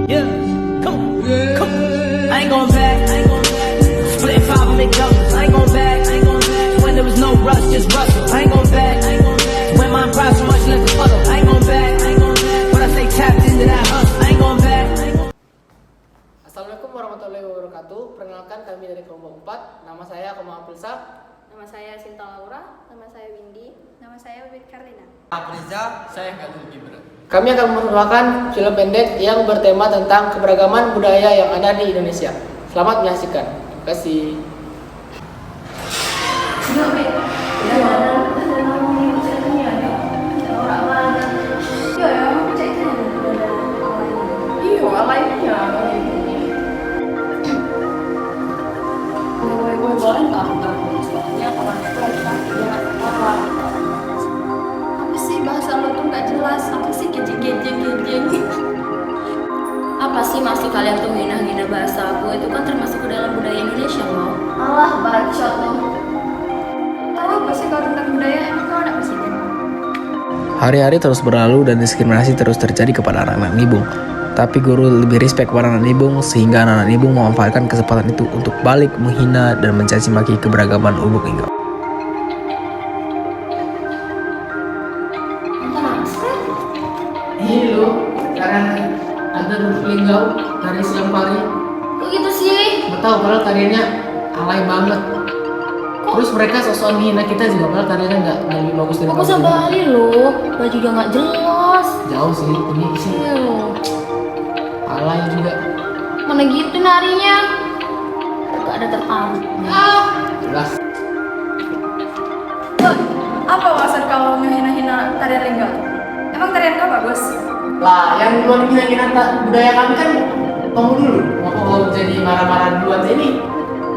Yeah, come on, come on. I ain't going back. Split five and make doubles. I ain't going back. When there was no rush, just rustle. I ain't going back. When my pride so much left to follow. I ain't going back. But I stay tapped into that hustle. I ain't going back. Assalamualaikum warahmatullahi wabarakatuh. Perkenalkan kami dari kelompok 4. Nama saya Komang Apilsa. Nama saya Sinta Laura. Nama saya Windy. Nama saya Wibit Karlina. Apreza, saya Galuh Gibran. Kami akan memperkenalkan film pendek yang bertema tentang keberagaman budaya yang ada di Indonesia. Selamat menyaksikan. Terima kasih. Apa sih bahasa lo tuh nggak jelas? Apa sih gejeng? Apa sih maksud kalian tuh hina-hina bahasa aku? Itu kan termasuk ke dalam budaya Indonesia loh. Alah, bacot lo. Tahu apa sih kalau tentang budaya? Emang kau anak presiden? Hari-hari terus berlalu dan diskriminasi terus terjadi kepada anak-anak Nibung. Tapi guru lebih respect kepada anak Nibung sehingga anak-anak Nibung memanfaatkan kesempatan itu untuk balik menghina dan mencaci maki keberagaman Ubuk Inggau. Ini loh, karena ada linggau dari Silampari. Kok gitu sih? Nggak tahu, padahal tariannya alay banget. Terus mereka sosok menghina kita juga, padahal tariannya nggak lebih bagus dari Aku sama Bali loh. Baju juga nggak jelas. jauh sih, ini sih alay juga. Mana gitu narinya? Gak ada tertariknya. Jelas. Apa maksud kau menghina-hina tarian Lingga? Emang tarian kau bagus? Lah, yang duluan menghina budaya kami kan kamu dulu. Mau kau jadi marah-marah duluan ini?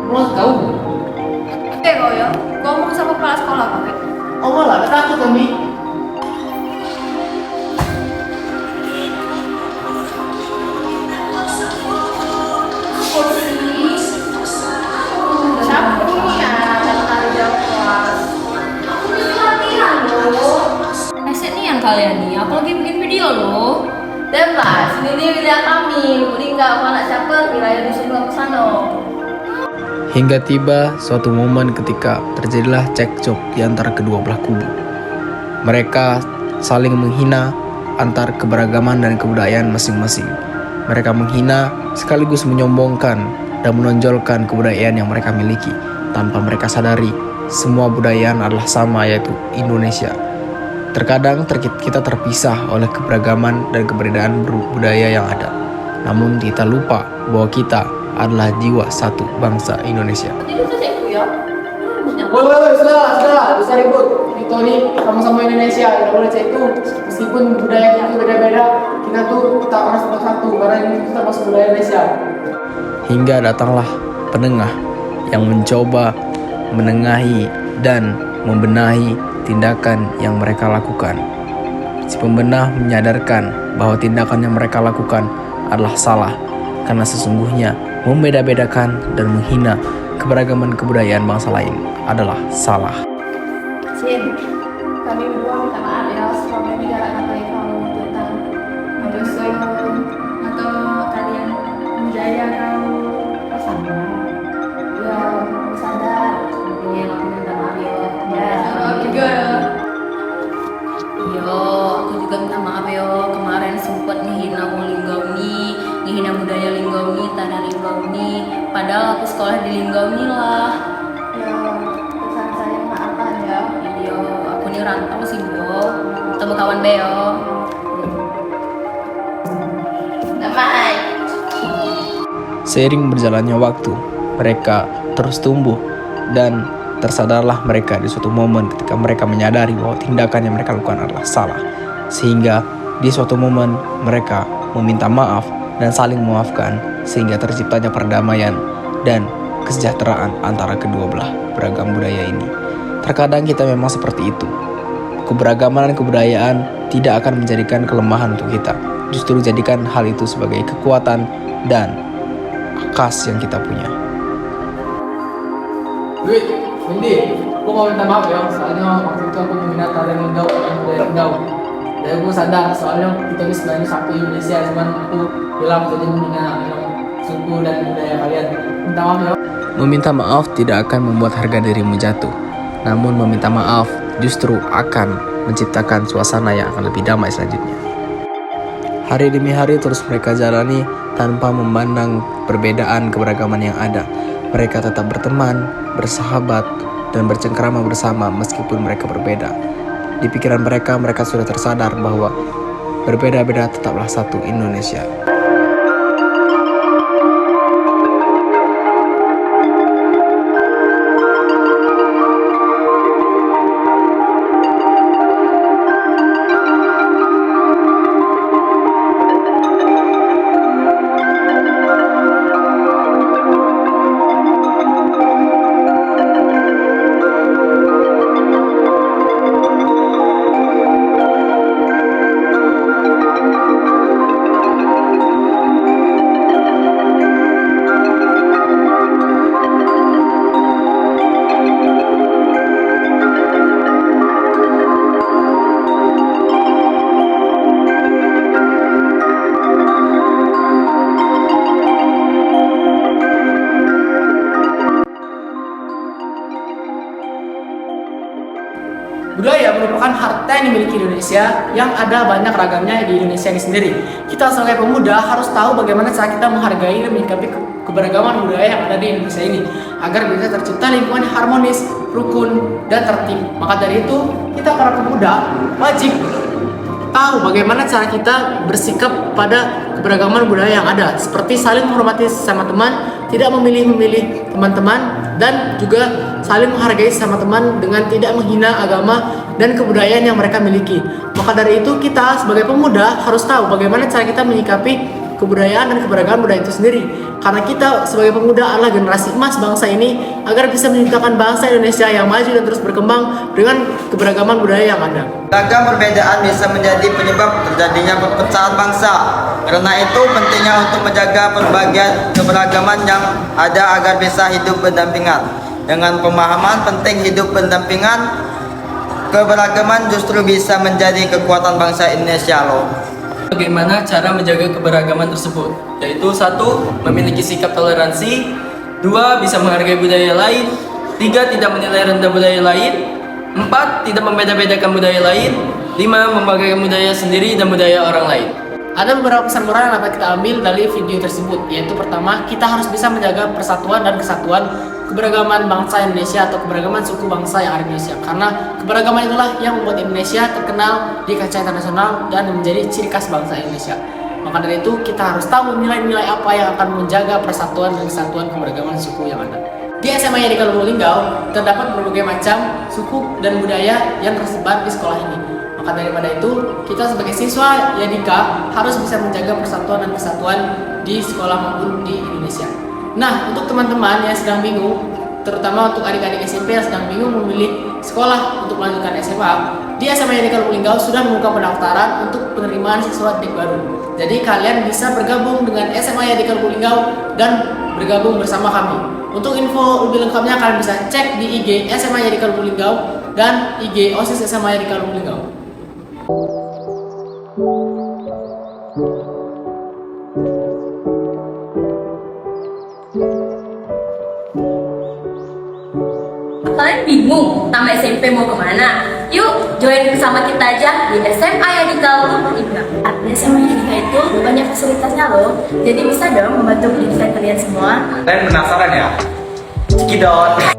Mau tahu? Oke kau ya, kau ngomong sama kepala sekolah kau ya? Oh malah, takut kami. Yang kalian nih, aku lagi bikin video loh. Bebas, ini wilayah kami. Lingga, anak siapa? Wilayah dusun Bakusano. Hingga tiba suatu momen ketika terjadilah cekcok di antara kedua belah kubu. Mereka saling menghina antar keberagaman dan kebudayaan masing-masing. Mereka menghina sekaligus menyombongkan dan menonjolkan kebudayaan yang mereka miliki tanpa mereka sadari semua budayaan adalah sama, yaitu Indonesia. Terkadang kita terpisah oleh keberagaman dan keberadaan budaya yang ada. Namun kita lupa bahwa kita adalah jiwa satu bangsa Indonesia. Jadi itu saya ya. Woi, sudah, bisa ribut. Itu nih sama-sama Indonesia, tidak boleh cek itu. Meskipun budaya kita beda-beda, kita tuh tak pernah satu karena ini kita masuk budaya Indonesia. Hingga datanglah penengah yang mencoba menengahi dan membenahi tindakan yang mereka lakukan. Si pembenah menyadarkan bahwa tindakan yang mereka lakukan adalah salah karena sesungguhnya membeda-bedakan dan menghina keberagaman kebudayaan bangsa lain adalah salah. Sin, kami berdua minta maaf ya selama ini jalan sampai kamu tentang dusun atau kalian budaya kau sama. Ya, sadar. Iya, aku minta maaf yo. Ya, sama juga ya. Yo, aku juga minta maaf yo. Kemarin sempet ngehina wong Linggauni, ngehina budaya Linggauni, tanah Linggauni. Padahal aku sekolah di Linggauni lah. Ya, pesan saya maafkan ya. Yo, aku nih rantau sih yo. Temu kawan beo. Damai. Seiring berjalannya waktu, mereka terus tumbuh dan tersadarlah mereka di suatu momen ketika mereka menyadari bahwa tindakan yang mereka lakukan adalah salah. Sehingga di suatu momen mereka meminta maaf dan saling memaafkan sehingga terciptanya perdamaian dan kesejahteraan antara kedua belah beragam budaya ini. Terkadang kita memang seperti itu. Keberagaman dan kebudayaan tidak akan menjadikan kelemahan untuk kita. Justru jadikan hal itu sebagai kekuatan dan khas yang kita punya. Duit, Windy, aku mau minta maaf ya, soalnya waktu itu aku menghina tarian Linggau dan budaya Linggau. Dan gue sadar soalnya kita ini sebenarnya satu Indonesia, cuman aku bilang jadi menghina suku dan budaya kalian. Minta maaf ya. Meminta maaf tidak akan membuat harga dirimu jatuh, namun meminta maaf justru akan menciptakan suasana yang akan lebih damai selanjutnya. Hari demi hari terus mereka jalani tanpa memandang perbedaan keberagaman yang ada. Mereka tetap berteman, bersahabat, dan bercengkrama bersama meskipun mereka berbeda. Di pikiran mereka, mereka sudah tersadar bahwa berbeda-beda tetaplah satu Indonesia. Budaya merupakan harta yang dimiliki Indonesia yang ada banyak ragamnya di Indonesia ini sendiri. Kita sebagai pemuda harus tahu bagaimana cara kita menghargai dan menyikapi keberagaman budaya yang ada di Indonesia ini agar bisa tercipta lingkungan yang harmonis, rukun, dan tertib. Maka dari itu, kita para pemuda wajib tahu bagaimana cara kita bersikap pada keberagaman budaya yang ada, seperti saling menghormati sesama teman, tidak memilih-memilih teman-teman, dan juga saling menghargai sesama teman dengan tidak menghina agama dan kebudayaan yang mereka miliki. Maka dari itu kita sebagai pemuda harus tahu bagaimana cara kita menyikapi kebudayaan dan keberagaman budaya itu sendiri. Karena kita sebagai pemuda adalah generasi emas bangsa ini agar bisa menciptakan bangsa Indonesia yang maju dan terus berkembang dengan keberagaman budaya yang ada. Ragam perbedaan bisa menjadi penyebab terjadinya perpecahan bangsa. Karena itu pentingnya untuk menjaga berbagai keberagaman yang ada agar bisa hidup berdampingan. Dengan pemahaman penting hidup berdampingan, keberagaman justru bisa menjadi kekuatan bangsa Indonesia loh. Bagaimana cara menjaga keberagaman tersebut? Yaitu 1. Memiliki sikap toleransi. 2. Bisa menghargai budaya lain. 3. Tidak menilai rendah budaya lain. 4. Tidak membeda-bedakan budaya lain. 5. Membanggakan budaya sendiri dan budaya orang lain. Ada beberapa pesan moral yang dapat kita ambil dari video tersebut, yaitu pertama, kita harus bisa menjaga persatuan dan kesatuan keberagaman bangsa Indonesia atau keberagaman suku bangsa yang ada di Indonesia. Karena keberagaman itulah yang membuat Indonesia terkenal di kancah internasional dan menjadi ciri khas bangsa Indonesia. Maka dari itu, kita harus tahu nilai-nilai apa yang akan menjaga persatuan dan kesatuan keberagaman suku yang ada. Di SMA Yadika Lubuk Linggau terdapat berbagai macam suku dan budaya yang tersebar di sekolah ini. Maka daripada itu, kita sebagai siswa Yadika harus bisa menjaga persatuan dan kesatuan di sekolah maupun di Indonesia. Nah, untuk teman-teman yang sedang bingung, terutama untuk adik-adik SMP yang sedang bingung memilih sekolah untuk melanjutkan SMA, di SMA Yadika Lubuk Linggau sudah membuka pendaftaran untuk penerimaan siswa didik baru. Jadi kalian bisa bergabung dengan SMA Yadika Lubuk Linggau dan bergabung bersama kami. Untuk info lebih lengkapnya kalian bisa cek di IG SMA Yadika Lubuk Linggau dan IG OSIS SMA Yadika Lubuk Linggau. Kalian bingung tamat SMP mau kemana? Yuk join bersama kita aja di SMA Yadika Lubuk Linggau. Di SMA Yadika itu banyak fasilitasnya loh, jadi bisa dong membantu pendidikan kalian semua. Kalian penasaran ya? Cekidot.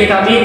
kami